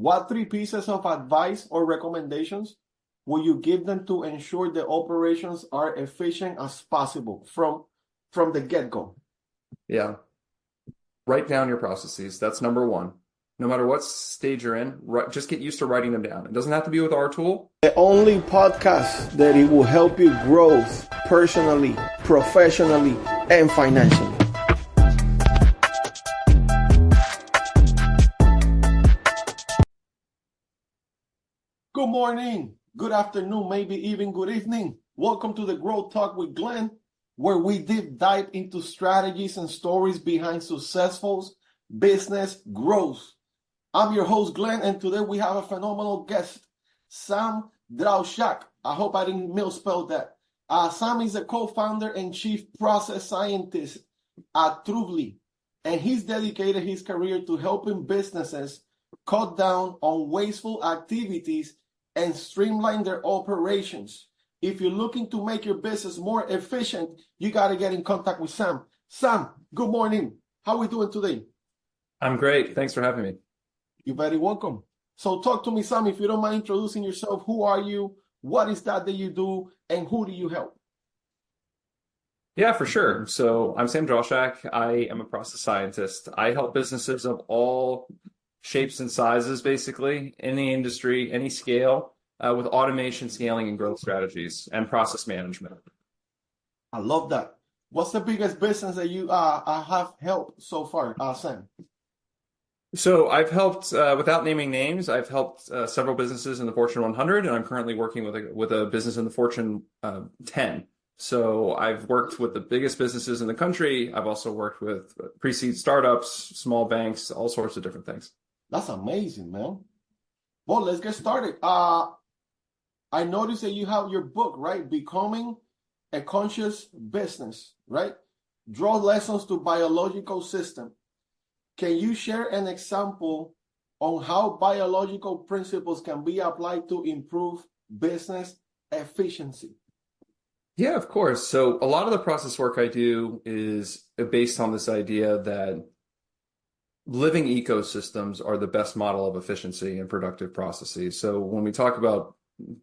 What three pieces of advice or recommendations will you give them to ensure the operations are efficient as possible from the get-go? Yeah. Write down your processes. That's number one. No matter what stage you're in, just get used to writing them down. It doesn't have to be with our tool. The only podcast that it will help you grow personally, professionally, and financially. Good morning, good afternoon, maybe even good evening. Welcome to the Growth Talk with Glenn, where we deep dive into strategies and stories behind successful business growth. I'm your host, Glenn, and today we have a phenomenal guest, Sam Drawshack. I hope I didn't misspell that. Sam is a co-founder and chief process scientist at Truvle, and he's dedicated his career to helping businesses cut down on wasteful activities and streamline their operations. If you're looking to make your business more efficient, you got to get in contact with Sam. Sam, good morning. How are we doing today? I'm great. Thanks for having me. You're very welcome. So talk to me, Sam, if you don't mind introducing yourself. Who are you? What is that you do? And who do you help? Yeah, for sure. So I'm Sam Drawshack. I am a process scientist. I help businesses of all shapes and sizes, basically, any industry, any scale, with automation, scaling, and growth strategies and process management. I love that. What's the biggest business that you have helped so far, Sam? So I've helped, without naming names, I've helped several businesses in the Fortune 100, and I'm currently working with a business in the Fortune 10. So I've worked with the biggest businesses in the country. I've also worked with pre-seed startups, small banks, all sorts of different things. That's amazing, man. Well, let's get started. I noticed that you have your book, right? Becoming a Conscious Business, right? Draw lessons to biological system. Can you share an example on how biological principles can be applied to improve business efficiency? Yeah, of course. So a lot of the process work I do is based on this idea that living ecosystems are the best model of efficiency and productive processes. So when we talk about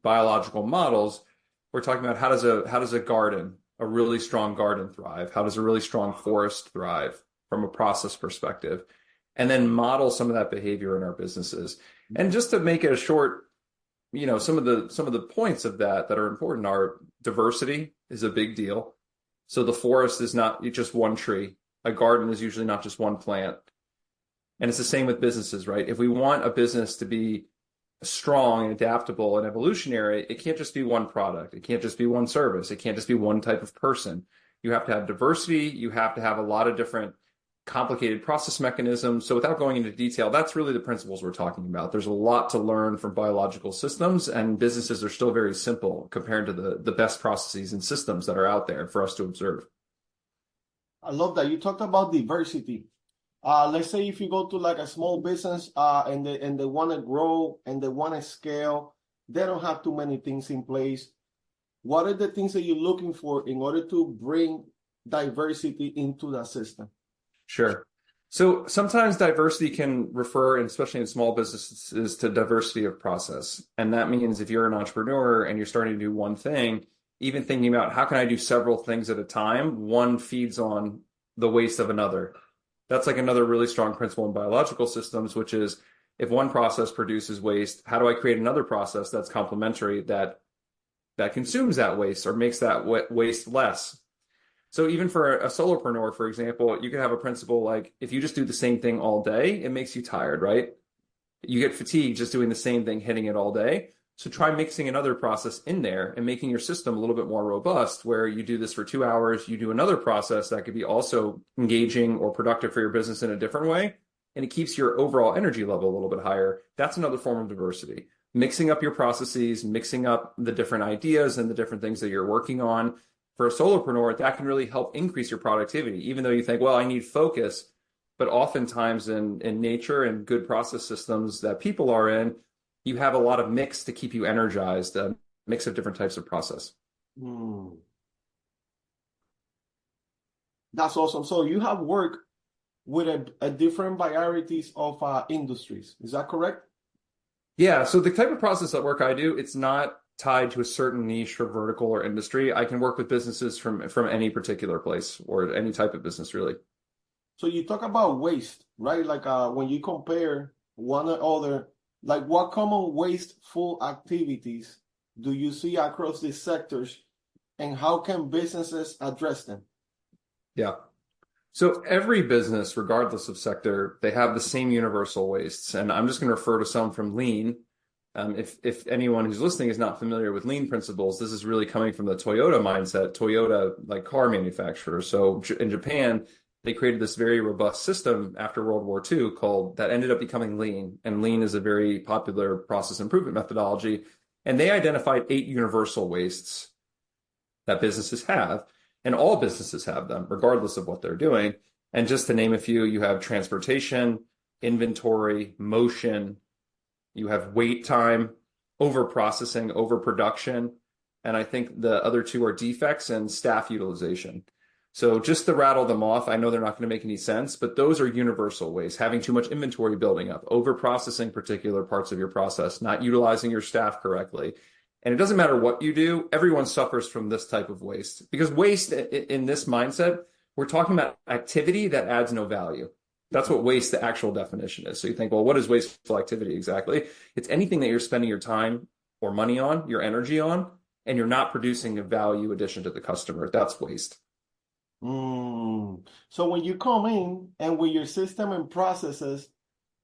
biological models, we're talking about how does a garden, a really strong garden, thrive? How does a really strong forest thrive from a process perspective? And then model some of that behavior in our businesses. And just to make it a short, some of the points of that are important are diversity is a big deal. So the forest is not just one tree. A garden is usually not just one plant. And it's the same with businesses, right? If we want a business to be strong and adaptable and evolutionary, it can't just be one product. It can't just be one service. It can't just be one type of person. You have to have diversity. You have to have a lot of different complicated process mechanisms. So without going into detail, that's really the principles we're talking about. There's a lot to learn from biological systems, and businesses are still very simple compared to the best processes and systems that are out there for us to observe. I love that. You talked about diversity. Let's say if you go to like a small business and they want to grow and they want to scale, they don't have too many things in place. What are the things that you're looking for in order to bring diversity into the system? Sure. So sometimes diversity can refer, and especially in small businesses, to diversity of process. And that means if you're an entrepreneur and you're starting to do one thing, even thinking about how can I do several things at a time, one feeds on the waste of another. That's like another really strong principle in biological systems, which is if one process produces waste, how do I create another process that's complementary that consumes that waste or makes that waste less? So even for a solopreneur, for example, you can have a principle like if you just do the same thing all day, it makes you tired, right? You get fatigued just doing the same thing, hitting it all day. So try mixing another process in there and making your system a little bit more robust, where you do this for 2 hours, you do another process that could be also engaging or productive for your business in a different way, and it keeps your overall energy level a little bit higher. That's another form of diversity. Mixing up your processes, mixing up the different ideas and the different things that you're working on. For a solopreneur, that can really help increase your productivity, even though you think, well, I need focus. But oftentimes in nature and good process systems that people are in, you have a lot of mix to keep you energized, a mix of different types of process. That's awesome. So you have worked with a different varieties of industries. Is that correct? Yeah, so the type of process that work I do, it's not tied to a certain niche or vertical or industry. I can work with businesses from any particular place or any type of business, really. So you talk about waste, right? Like when you compare one or other, like what common wasteful activities do you see across these sectors, and how can businesses address them? Yeah. So every business, regardless of sector, they have the same universal wastes. And I'm just going to refer to some from Lean. If anyone who's listening is not familiar with Lean principles, this is really coming from the Toyota mindset, Toyota, like car manufacturer. So in Japan, they created this very robust system after World War II called that ended up becoming Lean. And Lean is a very popular process improvement methodology. And they identified 8 universal wastes that businesses have. And all businesses have them, regardless of what they're doing. And just to name a few, you have transportation, inventory, motion, you have wait time, over-processing, overproduction. And I think the other 2 are defects and staff utilization. So just to rattle them off, I know they're not going to make any sense, but those are universal ways. Having too much inventory building up, over-processing particular parts of your process, not utilizing your staff correctly. And it doesn't matter what you do, everyone suffers from this type of waste. Because waste in this mindset, we're talking about activity that adds no value. That's what waste, the actual definition is. So you think, well, what is wasteful activity exactly? It's anything that you're spending your time or money on, your energy on, and you're not producing a value addition to the customer. That's waste. So when you come in and with your system and processes,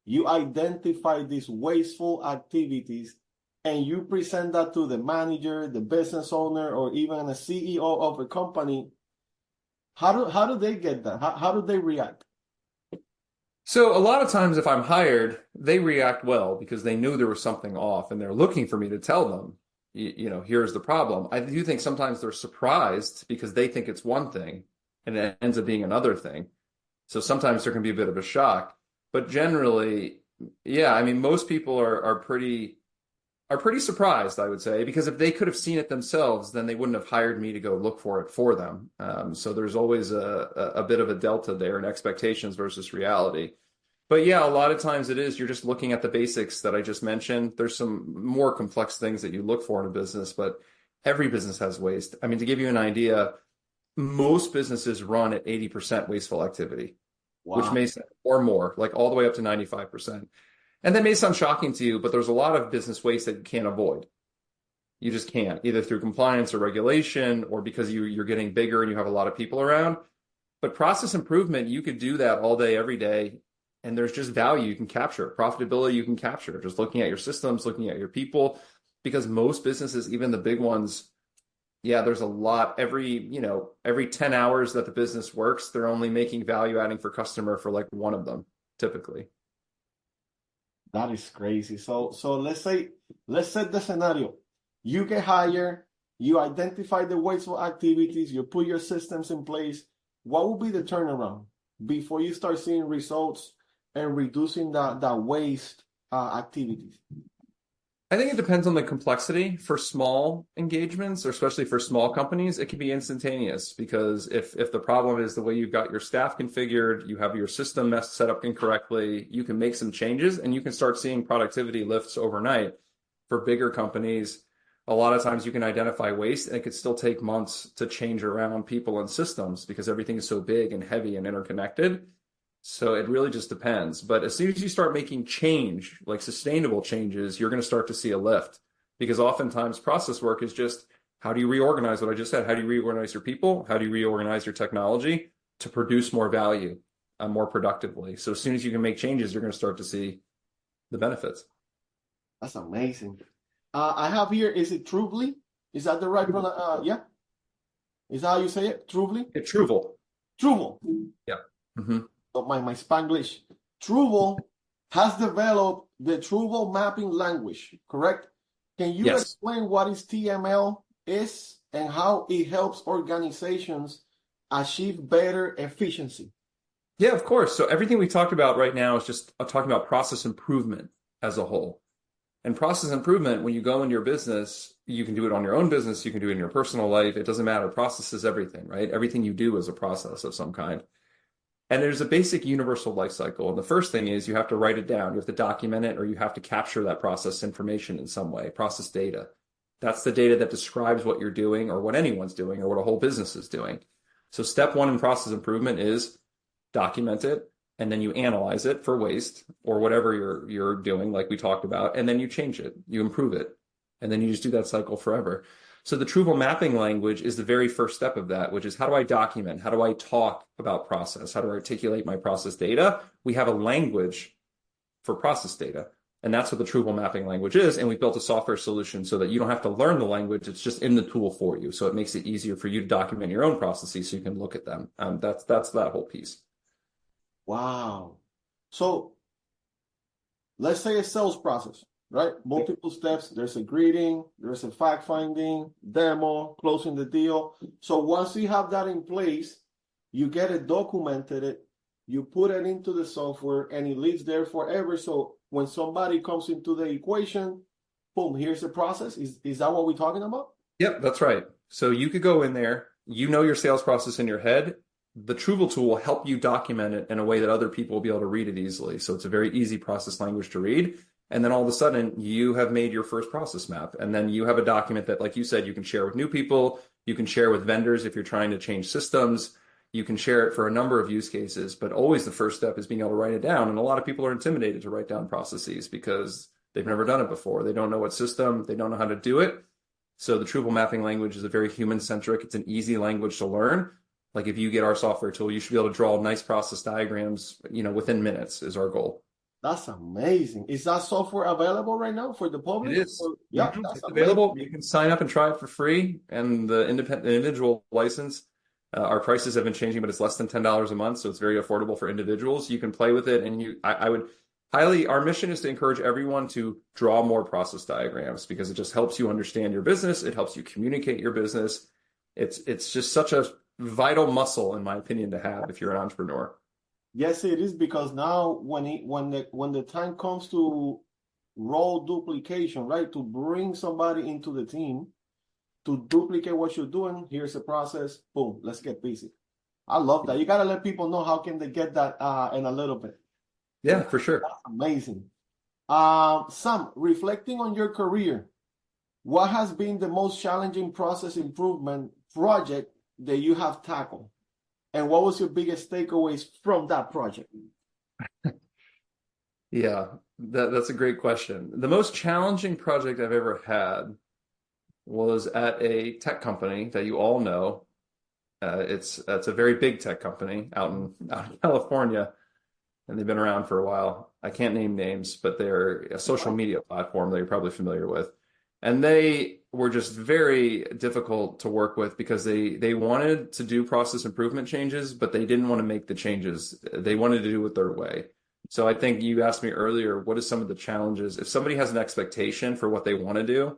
you identify these wasteful activities and you present that to the manager, the business owner, or even a CEO of a company, how do they get that? How do they react? So a lot of times if I'm hired, they react well because they knew there was something off and they're looking for me to tell them, here's the problem. I do think sometimes they're surprised because they think it's one thing and it ends up being another thing. So sometimes there can be a bit of a shock, but generally, yeah, I mean, most people are pretty surprised, I would say, because if they could have seen it themselves, then they wouldn't have hired me to go look for it for them. So there's always a bit of a delta there in expectations versus reality. But yeah, a lot of times you're just looking at the basics that I just mentioned. There's some more complex things that you look for in a business, but every business has waste. I mean, to give you an idea, most businesses run at 80% wasteful activity, which may sound or more, like all the way up to 95%. And that may sound shocking to you, but there's a lot of business waste that you can't avoid. You just can't, either through compliance or regulation or because you're getting bigger and you have a lot of people around. But process improvement, you could do that all day, every day. And there's just value you can capture, profitability you can capture, just looking at your systems, looking at your people, because most businesses, even the big ones, yeah, there's a lot every 10 hours that the business works, they're only making value adding for customer for like one of them, typically. That is crazy. So let's set the scenario. You get hired, you identify the wasteful activities, you put your systems in place. What will be the turnaround before you start seeing results and reducing the waste activities? I think it depends on the complexity. For small engagements, or especially for small companies, it can be instantaneous because if the problem is the way you've got your staff configured, you have your system set up incorrectly, you can make some changes and you can start seeing productivity lifts overnight. For bigger companies, a lot of times you can identify waste and it could still take months to change around people and systems because everything is so big and heavy and interconnected. So it really just depends. But as soon as you start making change, like sustainable changes, you're going to start to see a lift because oftentimes process work is just how do you reorganize what I just said? How do you reorganize your people? How do you reorganize your technology to produce more value more productively? So as soon as you can make changes, you're going to start to see the benefits. That's amazing. I have here, is it Truvle? Is that the right one? Yeah. Is that how you say it? Truvle? It's Truval. Truvle. Yeah. Mm-hmm. My Spanglish. Truval has developed the Truval mapping language, correct? Can you explain what is TML is and how it helps organizations achieve better efficiency? Yeah, of course. So everything we talked about right now is just talking about process improvement as a whole. And process improvement, when you go into your business, you can do it on your own business, you can do it in your personal life. It doesn't matter. Process is everything, right? Everything you do is a process of some kind. And there's a basic universal life cycle. And the first thing is you have to write it down. You have to document it, or you have to capture that process information in some way, process data. That's the data that describes what you're doing or what anyone's doing or what a whole business is doing. So step one in process improvement is document it, and then you analyze it for waste or whatever you're doing, like we talked about, and then you change it, you improve it, and then you just do that cycle forever. So the Truval mapping language is the very first step of that, which is how do I document? How do I talk about process? How do I articulate my process data? We have a language for process data, and that's what the Truval mapping language is. And we built a software solution so that you don't have to learn the language. It's just in the tool for you. So it makes it easier for you to document your own processes so you can look at them. That's that whole piece. Wow. So let's say a sales process, right? Multiple steps. There's a greeting, there's a fact finding, demo, closing the deal. So once you have that in place, you get it documented, you put it into the software, and it lives there forever. So when somebody comes into the equation, boom, here's the process. Is that what we're talking about? Yep, that's right. So you could go in there, you know your sales process in your head. The Truval tool will help you document it in a way that other people will be able to read it easily. So it's a very easy process language to read. And then all of a sudden, you have made your first process map. And then you have a document that, like you said, you can share with new people. You can share with vendors if you're trying to change systems. You can share it for a number of use cases. But always the first step is being able to write it down. And a lot of people are intimidated to write down processes because they've never done it before. They don't know what system. They don't know how to do it. So the Truval mapping language is a very human-centric. It's an easy language to learn. Like if you get our software tool, you should be able to draw nice process diagrams, within minutes is our goal. That's amazing. Is that software available right now for the public? It is. Yeah, It's available. You can sign up and try it for free. And the individual license, our prices have been changing, but it's less than $10 a month. So it's very affordable for individuals. You can play with it. And I would highly, our mission is to encourage everyone to draw more process diagrams because it just helps you understand your business. It helps you communicate your business. It's just such a vital muscle, in my opinion, to have if you're an entrepreneur. Yes, it is, because now when the time comes to role duplication, right, to bring somebody into the team to duplicate what you're doing, here's the process. Boom, let's get busy. I love that. You got to let people know how can they get that in a little bit. Yeah, for sure. That's amazing. Sam, reflecting on your career, what has been the most challenging process improvement project that you have tackled? And what was your biggest takeaways from that project? Yeah, that's a great question. The most challenging project I've ever had was at a tech company that you all know. It's a very big tech company out in California, and they've been around for a while. I can't name names, but they're a social media platform that you're probably familiar with. And they were just very difficult to work with because they wanted to do process improvement changes, but they didn't want to make the changes. They wanted to do it their way. So I think you asked me earlier, what are some of the challenges? If somebody has an expectation for what they want to do,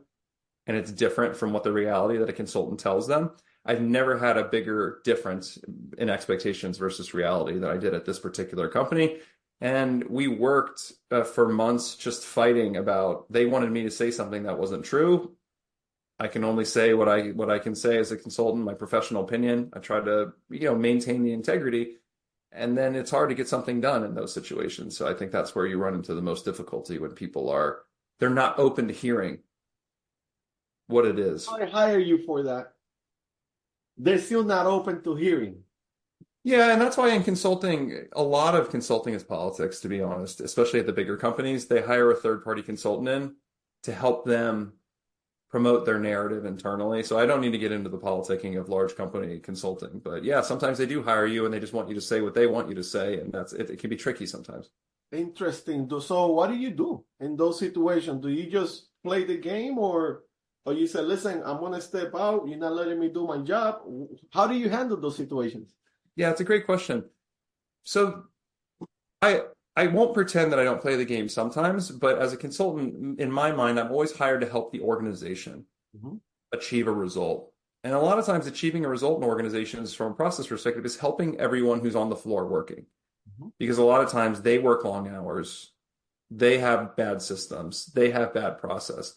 and it's different from what the reality that a consultant tells them, I've never had a bigger difference in expectations versus reality than I did at this particular company. And we worked for months just fighting about, they wanted me to say something that wasn't true. I can only say what I can say as a consultant, my professional opinion. I try to, maintain the integrity. And then it's hard to get something done in those situations. So I think that's where you run into the most difficulty when people they're not open to hearing what it is. I hire you for that. They're still not open to hearing. Yeah, and that's why in consulting, a lot of consulting is politics, to be honest, especially at the bigger companies. They hire a third-party consultant in to help them promote their narrative internally. So I don't need to get into the politicking of large company consulting. But yeah, sometimes they do hire you and they just want you to say what they want you to say. And it can be tricky sometimes. Interesting. So what do you do in those situations? Do you just play the game or you say, listen, I'm going to step out. You're not letting me do my job. How do you handle those situations? Yeah, it's a great question. So I won't pretend that I don't play the game sometimes, but as a consultant, in my mind, I'm always hired to help the organization achieve a result. And a lot of times achieving a result in organizations from a process perspective is helping everyone who's on the floor working. Because a lot of times they work long hours, they have bad systems, they have bad process.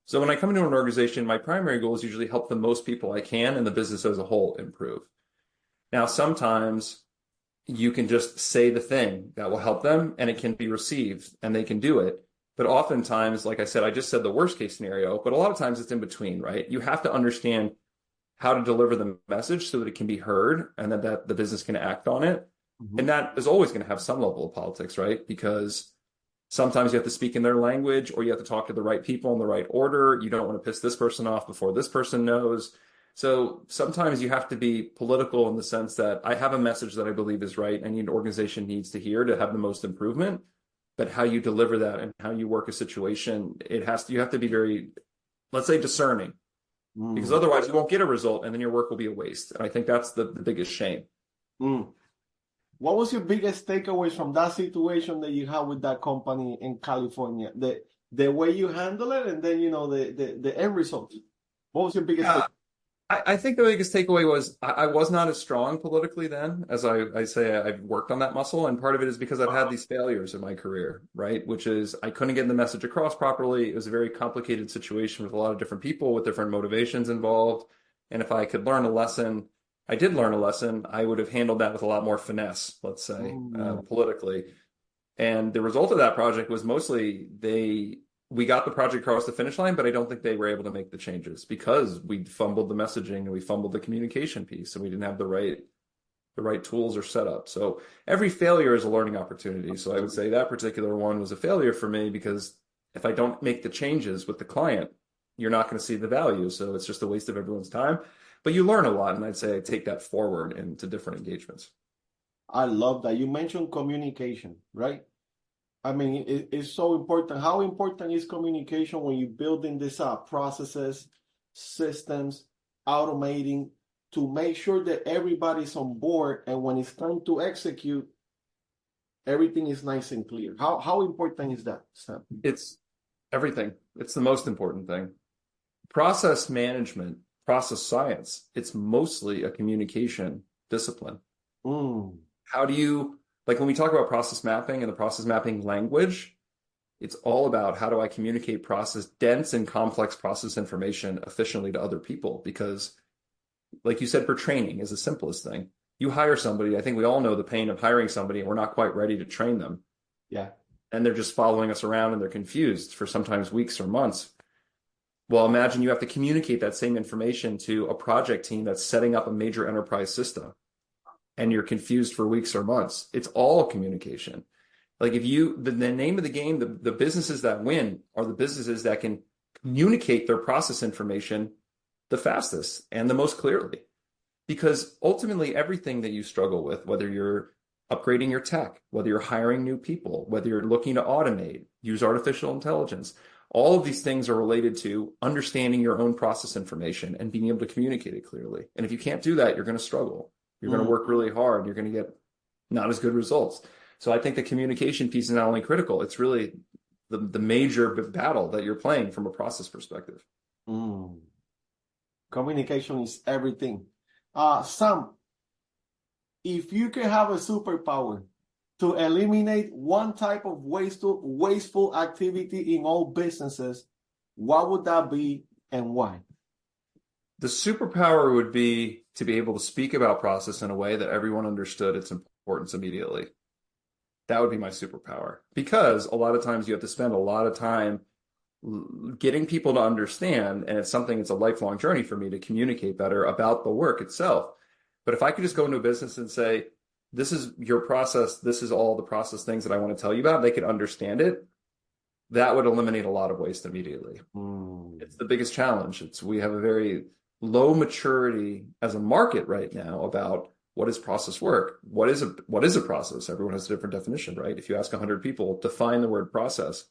So when I come into an organization, my primary goal is usually help the most people I can and the business as a whole improve. Now, sometimes you can just say the thing that will help them and it can be received and they can do it. But oftentimes, like I said, I just said the worst case scenario, but a lot of times it's in between, right? You have to understand how to deliver the message so that it can be heard and that the business can act on it. Mm-hmm. And that is always going to have some level of politics, right? Because sometimes you have to speak in their language or you have to talk to the right people in the right order. You don't want to piss this person off before this person knows. So sometimes you have to be political in the sense that I have a message that I believe is right and an organization needs to hear to have the most improvement. But how you deliver that and how you work a situation, you have to be very, let's say, discerning. Because otherwise you won't get a result and then your work will be a waste. And I think that's the biggest shame. What was your biggest takeaways from that situation that you had with that company in California? The way you handle it and then, the end result. What was your biggest takeaway? I think the biggest takeaway was I was not as strong politically then as I say I've worked on that muscle. And part of it is because I've had these failures in my career, right? Which is I couldn't get the message across properly. It was a very complicated situation with a lot of different people with different motivations involved. And if I could learn a lesson, I did learn a lesson, I would have handled that with a lot more finesse, let's say, politically. And the result of that project was mostly we got the project across the finish line, but I don't think they were able to make the changes because we fumbled the messaging and we fumbled the communication piece and we didn't have the right tools or setup. So every failure is a learning opportunity. So I would say that particular one was a failure for me because if I don't make the changes with the client, you're not going to see the value. So it's just a waste of everyone's time. But you learn a lot, and I'd say I take that forward into different engagements. I love that. You mentioned communication, right? I mean, it's so important. How important is communication when you're building these processes, systems, automating to make sure that everybody's on board and when it's time to execute, everything is nice and clear. How important is that, Sam? It's everything. It's the most important thing. Process management, process science, it's mostly a communication discipline. How do you, like when we talk about process mapping and the process mapping language, it's all about how do I communicate dense and complex process information efficiently to other people? Because like you said, for training is the simplest thing. You hire somebody, I think we all know the pain of hiring somebody and we're not quite ready to train them. Yeah. And they're just following us around and they're confused for sometimes weeks or months. Well, imagine you have to communicate that same information to a project team that's setting up a major enterprise system and you're confused for weeks or months. It's all communication. Like if the name of the game, the businesses that win are the businesses that can communicate their process information the fastest and the most clearly. Because ultimately everything that you struggle with, whether you're upgrading your tech, whether you're hiring new people, whether you're looking to automate, use artificial intelligence, all of these things are related to understanding your own process information and being able to communicate it clearly. And if you can't do that, you're going to struggle. You're going to work really hard. You're going to get not as good results. So I think the communication piece is not only critical, it's really the major battle that you're playing from a process perspective. Communication is everything. Sam, if you could have a superpower to eliminate one type of wasteful activity in all businesses, what would that be and why? The superpower would be to be able to speak about process in a way that everyone understood its importance immediately. That would be my superpower. Because a lot of times you have to spend a lot of time getting people to understand, and it's a lifelong journey for me to communicate better about the work itself. But if I could just go into a business and say, this is your process, this is all the process things that I want to tell you about, they could understand it, that would eliminate a lot of waste immediately. It's the biggest challenge. We have a very low maturity as a market right now about what is process work? What is a process? Everyone has a different definition, right? If you ask 100 people, define the word process,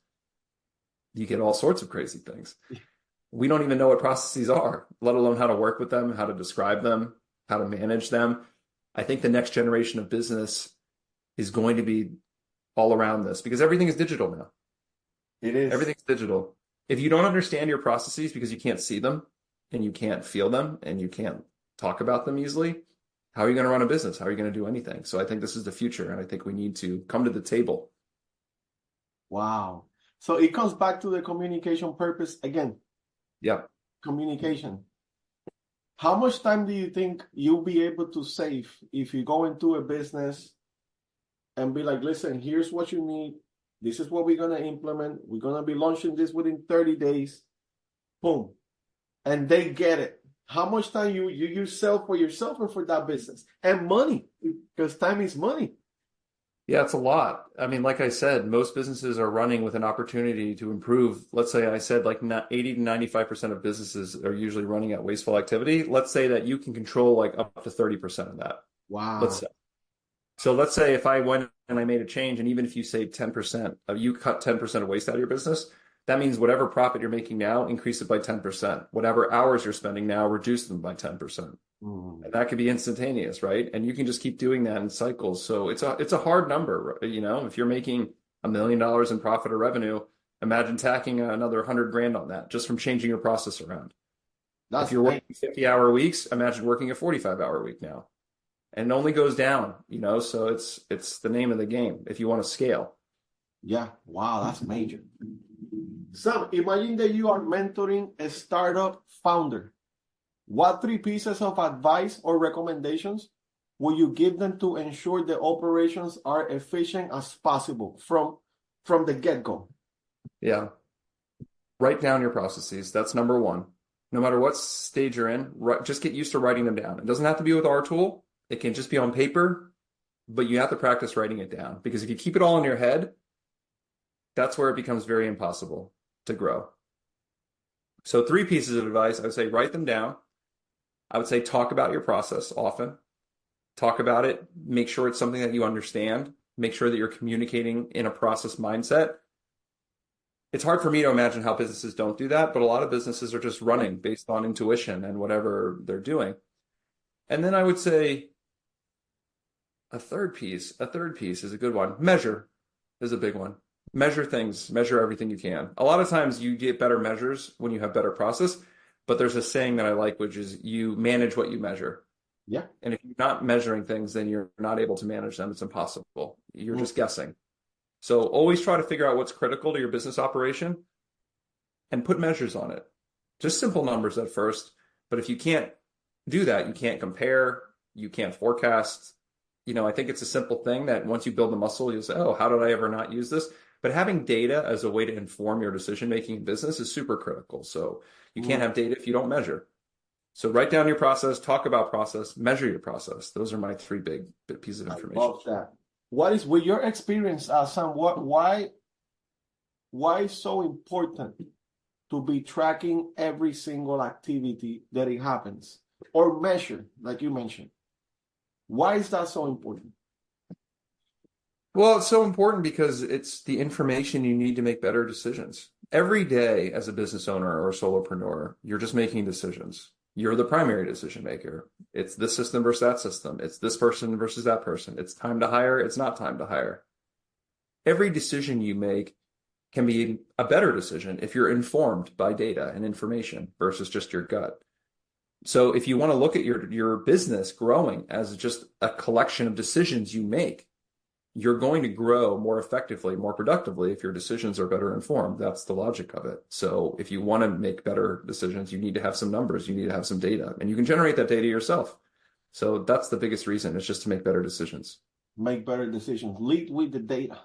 you get all sorts of crazy things. We don't even know what processes are, let alone how to work with them, how to describe them, how to manage them. I think the next generation of business is going to be all around this because everything is digital now. It is. Everything's digital. If you don't understand your processes because you can't see them and you can't feel them and you can't talk about them easily, how are you going to run a business? How are you going to do anything? So I think this is the future, and I think we need to come to the table. Wow. So it comes back to the communication purpose again. Yeah. Communication. How much time do you think you'll be able to save if you go into a business and be like, listen, here's what you need. This is what we're going to implement. We're going to be launching this within 30 days. Boom. And they get it. How much time you use sell for yourself and for that business? And money, because time is money. Yeah, it's a lot. I mean, like I said, most businesses are running with an opportunity to improve. Let's say I said like 80 to 95% of businesses are usually running at wasteful activity. Let's say that you can control like up to 30% of that. Wow. Let's say. So let's say if I went and I made a change, and even if you save 10%, you cut 10% of waste out of your business, that means whatever profit you're making now, increase it by 10%. Whatever hours you're spending now, reduce them by 10%. And that could be instantaneous, right? And you can just keep doing that in cycles. So it's a hard number, you know. If you're making $1 million in profit or revenue, imagine tacking another 100 grand on that just from changing your process around. If you're working 50-hour weeks, imagine working a 45-hour week now. And it only goes down, you know. So it's the name of the game if you want to scale. Yeah. Wow, that's major. Sam, imagine that you are mentoring a startup founder. What 3 pieces of advice or recommendations will you give them to ensure the operations are efficient as possible from the get-go? Yeah. Write down your processes. That's number one. No matter what stage you're in, just get used to writing them down. It doesn't have to be with our tool. It can just be on paper, but you have to practice writing it down, because if you keep it all in your head, that's where it becomes very impossible to grow. So 3 pieces of advice, I would say write them down. I would say talk about your process often. Talk about it. Make sure it's something that you understand. Make sure that you're communicating in a process mindset. It's hard for me to imagine how businesses don't do that, but a lot of businesses are just running based on intuition and whatever they're doing. And then I would say a third piece is a good one. Measure is a big one. Measure things, measure everything you can. A lot of times you get better measures when you have better process, but there's a saying that I like, which is you manage what you measure. Yeah. And if you're not measuring things, then you're not able to manage them. It's impossible. You're just guessing. So always try to figure out what's critical to your business operation and put measures on it. Just simple numbers at first. But if you can't do that, you can't compare, you can't forecast. You know, I think it's a simple thing that once you build the muscle, you'll say, oh, how did I ever not use this? But having data as a way to inform your decision-making in business is super critical. So you can't have data if you don't measure. So write down your process, talk about process, measure your process. Those are my 3 big pieces of information. I love that. What is, with your experience, Sam, why is so important to be tracking every single activity that it happens or measure, like you mentioned? Why is that so important? Well, it's so important because it's the information you need to make better decisions. Every day as a business owner or a solopreneur, you're just making decisions. You're the primary decision maker. It's this system versus that system. It's this person versus that person. It's time to hire. It's not time to hire. Every decision you make can be a better decision if you're informed by data and information versus just your gut. So if you want to look at your business growing as just a collection of decisions you make, you're going to grow more effectively, more productively if your decisions are better informed. That's the logic of it. So if you want to make better decisions, you need to have some numbers, you need to have some data, and you can generate that data yourself. So that's the biggest reason, is just to make better decisions. Make better decisions. Lead with the data.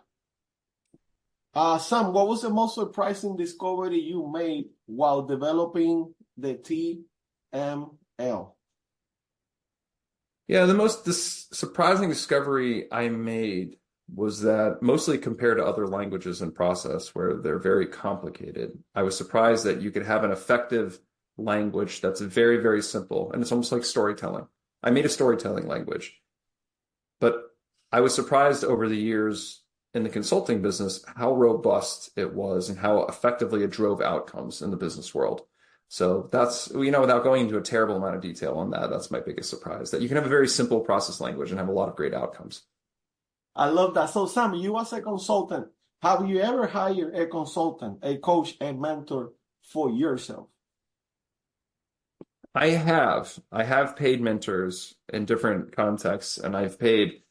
Sam, what was the most surprising discovery you made while developing the TML? Yeah, the most surprising discovery I made was that, mostly compared to other languages and process where they're very complicated, I was surprised that you could have an effective language that's very, very simple. And it's almost like storytelling. I made a storytelling language, but I was surprised over the years in the consulting business how robust it was and how effectively it drove outcomes in the business world. So that's, without going into a terrible amount of detail on that, that's my biggest surprise, that you can have a very simple process language and have a lot of great outcomes. I love that. So Sam, you as a consultant, have you ever hired a consultant, a coach, a mentor for yourself? I have paid mentors in different contexts, and I've paid,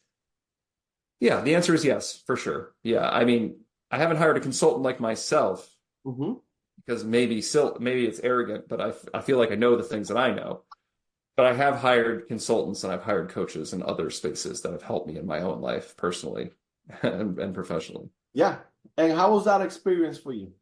yeah, the answer is yes, for sure. Yeah, I mean, I haven't hired a consultant like myself. Because maybe it's arrogant, but I feel like I know the things that I know. But I have hired consultants and I've hired coaches in other spaces that have helped me in my own life personally. and professionally. Yeah. And how was that experience for you?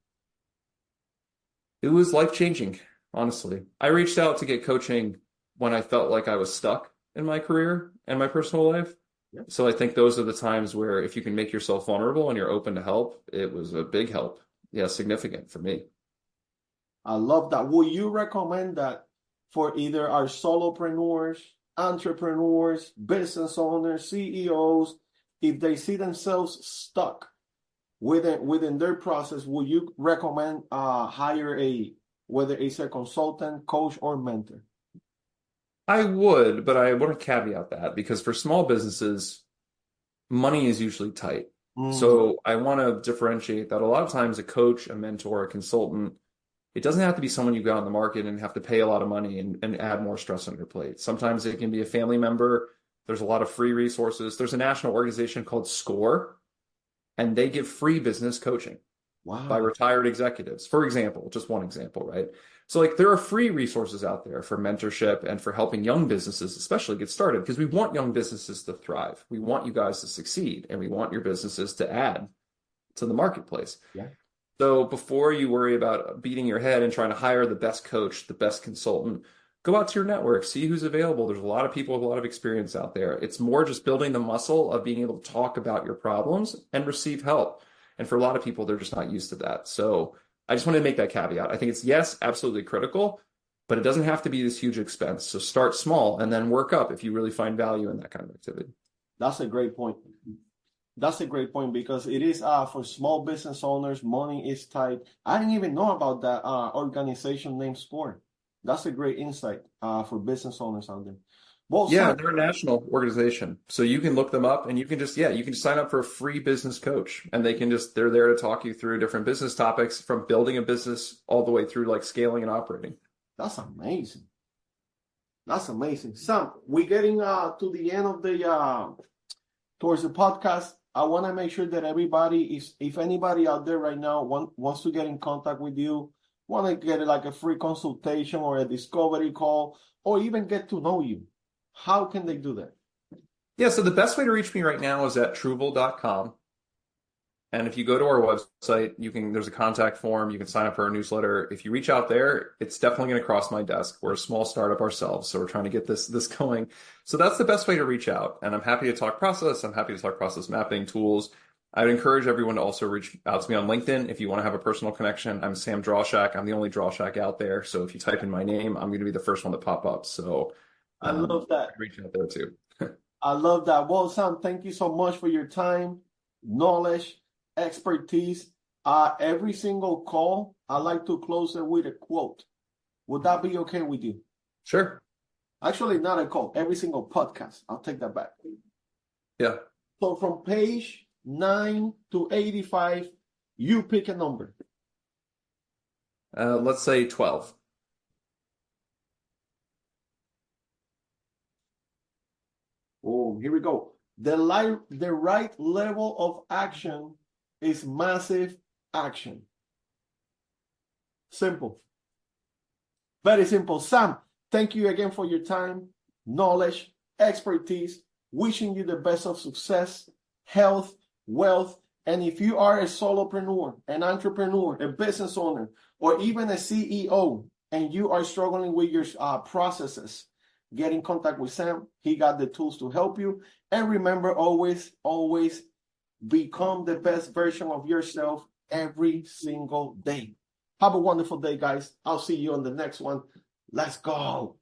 It was life-changing, honestly. I reached out to get coaching when I felt like I was stuck in my career and my personal life. Yeah. So I think those are the times where if you can make yourself vulnerable and you're open to help, it was a big help. Yeah, significant for me. I love that. Would you recommend that for either our solopreneurs, entrepreneurs, business owners, CEOs, if they see themselves stuck within their process, would you recommend hire whether it's a consultant, coach, or mentor? I would, but I want to caveat that because for small businesses, money is usually tight. So I want to differentiate that a lot of times a coach, a mentor, a consultant, it doesn't have to be someone you go out in the market and have to pay a lot of money and add more stress on your plate. Sometimes it can be a family member. There's a lot of free resources. There's a national organization called SCORE, and they give free business coaching by retired executives. For example, just one example, right? So like there are free resources out there for mentorship and for helping young businesses, especially get started, because we want young businesses to thrive. We want you guys to succeed, and we want your businesses to add to the marketplace. Yeah. So before you worry about beating your head and trying to hire the best coach, the best consultant, go out to your network, see who's available. There's a lot of people with a lot of experience out there. It's more just building the muscle of being able to talk about your problems and receive help. And for a lot of people, they're just not used to that. So I just wanted to make that caveat. I think it's, yes, absolutely critical, but it doesn't have to be this huge expense. So start small and then work up if you really find value in that kind of activity. That's a great point. That's a great point because it is for small business owners, money is tight. I didn't even know about that organization named SCORE. That's a great insight for business owners out there. Well, yeah, they're a national organization. So you can look them up and you can just, you can sign up for a free business coach and they're there to talk you through different business topics from building a business all the way through like scaling and operating. That's amazing. That's amazing. Sam, we're getting to the end of towards the podcast. I want to make sure that everybody if anybody out there right now wants to get in contact with you, want to get like a free consultation or a discovery call, or even get to know you, how can they do that? Yeah, so the best way to reach me right now is at Truvle.com. And if you go to our website, there's a contact form, you can sign up for our newsletter. If you reach out there, it's definitely going to cross my desk. We're a small startup ourselves, so we're trying to get this going. So that's the best way to reach out. And I'm happy to talk process. I'm happy to talk process mapping tools. I'd encourage everyone to also reach out to me on LinkedIn if you want to have a personal connection. I'm Sam Drawshack. I'm the only Drawshack out there. So if you type in my name, I'm going to be the first one to pop up. So I love that. Reach out there too. I love that. Well, Sam, thank you so much for your time, knowledge, expertise. Every single call, I like to close it with a quote. Would that be okay with you? Sure. Actually, not a call. Every single podcast. I'll take that back. Yeah. So from page 9 to 85, you pick a number. Let's say 12. Oh, here we go. The right level of action is massive action. Simple. Very simple. Sam, thank you again for your time, knowledge, expertise. Wishing you the best of success, health, wealth. And if you are a solopreneur, an entrepreneur, a business owner, or even a CEO, and you are struggling with your processes, get in contact with Sam. He got the tools to help you. And remember, always, always become the best version of yourself every single day. Have a wonderful day, guys. I'll see you on the next one. Let's go.